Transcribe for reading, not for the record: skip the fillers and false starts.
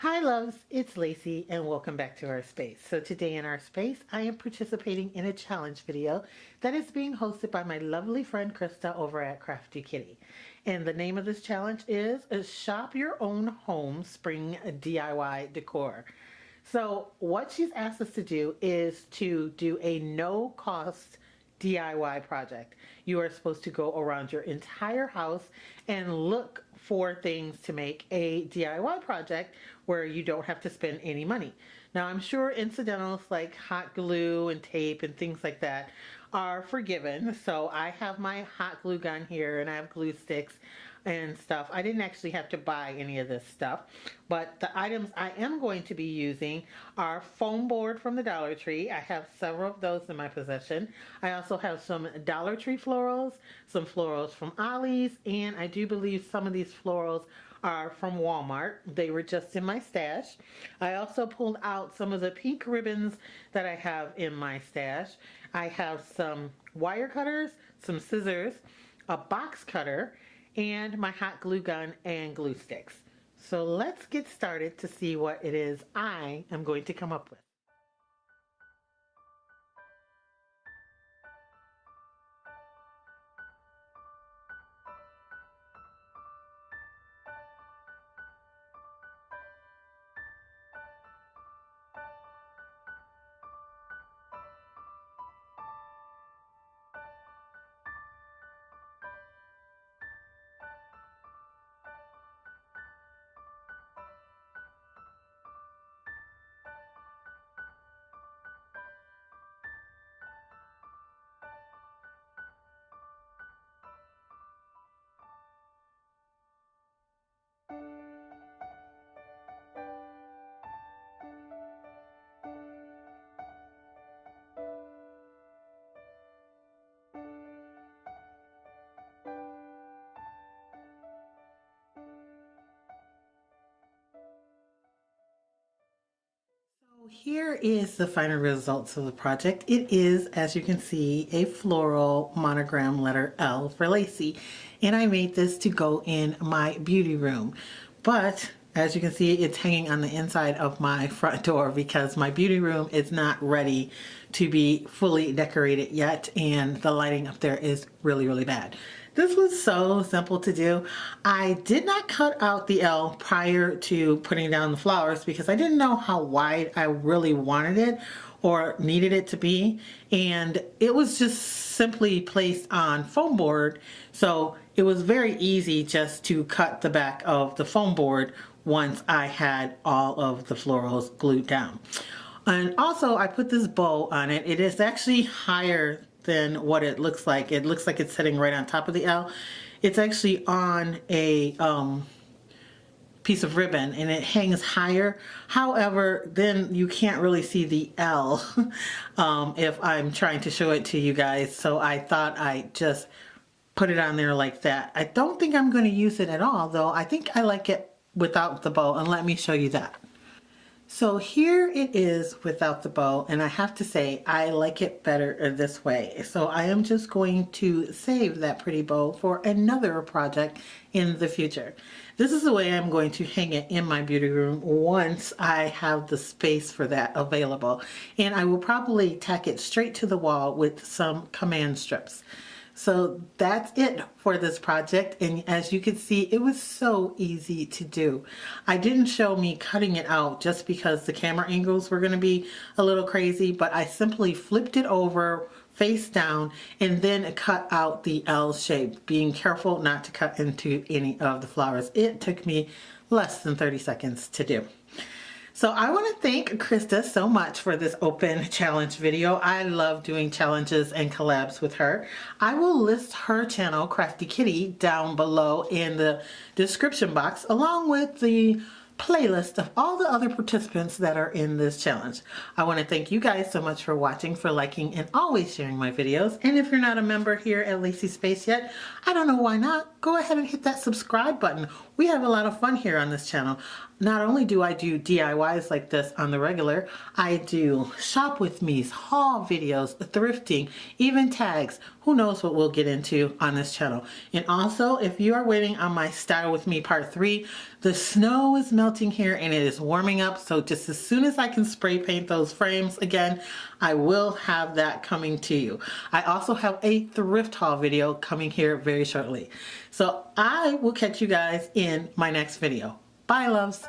Hi loves, it's Lacey and welcome back to our space. So today in our space, I am participating in a challenge video that is being hosted by my lovely friend Krista over at Crafty Kitty. And the name of this challenge is Shop Your Own Home Spring DIY Decor. So what she's asked us to do is to do a no cost DIY project. You are supposed to go around your entire house and look for things to make a DIY project where you don't have to spend any money. Now, I'm sure incidentals like hot glue and tape and things like that are forgiven. So I have my hot glue gun here and I have glue sticks and stuff. I didn't actually have to buy any of this stuff, but the items I am going to be using are foam board from the Dollar Tree. I have several of those in my possession. I also have some Dollar Tree florals, some florals from Ollie's, and I do believe some of these florals are from Walmart. They were just in my stash. I also pulled out some of the pink ribbons that I have in my stash. I have some wire cutters, some scissors, a box cutter, and my hot glue gun and glue sticks. So let's get started to see what it is I am going to come up with. Here is the final results of the project. It is, as you can see, a floral monogram letter L for Lacey, and I made this to go in my beauty room. But as you can see, it's hanging on the inside of my front door because my beauty room is not ready to be fully decorated yet, and the lighting up there is really, really bad. This was so simple to do. I did not cut out the L prior to putting down the flowers because I didn't know how wide I really wanted it or needed it to be. And it was just simply placed on foam board. So it was very easy just to cut the back of the foam board once I had all of the florals glued down. And also I put this bow on it. It is actually higher than what it looks like. It looks like it's sitting right on top of the L. It's actually on a piece of ribbon and it hangs higher. However, then you can't really see the L if I'm trying to show it to you guys. So I thought I'd just put it on there like that. I don't think I'm going to use it at all though. I think I like it without the bow, and let me show you that. So here it is without the bow, and I have to say I like it better this way. So I am just going to save that pretty bow for another project in the future. This is the way I'm going to hang it in my beauty room once I have the space for that available. And I will probably tack it straight to the wall with some command strips. So that's it for this project, and as you can see, it was so easy to do. I didn't show me cutting it out just because the camera angles were going to be a little crazy, but I simply flipped it over face down and then cut out the L shape, being careful not to cut into any of the flowers. It took me less than 30 seconds to do. So I want to thank Krista so much for this open challenge video. I love doing challenges and collabs with her. I will list her channel, Crafty Kitty, down below in the description box, along with the playlist of all the other participants that are in this challenge. I want to thank you guys so much for watching, for liking, and always sharing my videos. And if you're not a member here at Lacey Space yet, I don't know why not. Go ahead and hit that subscribe button. we have a lot of fun here on this channel. Not only do I do DIYs like this on the regular, I do shop with me's, haul videos, thrifting, even tags. Who knows what we'll get into on this channel. And also, if you are waiting on my Style With Me Part 3, the snow is melting here and it is warming up. So just as soon as I can spray paint those frames again, I will have that coming to you. I also have a thrift haul video coming here very shortly. So I will catch you guys in my next video. Bye, loves.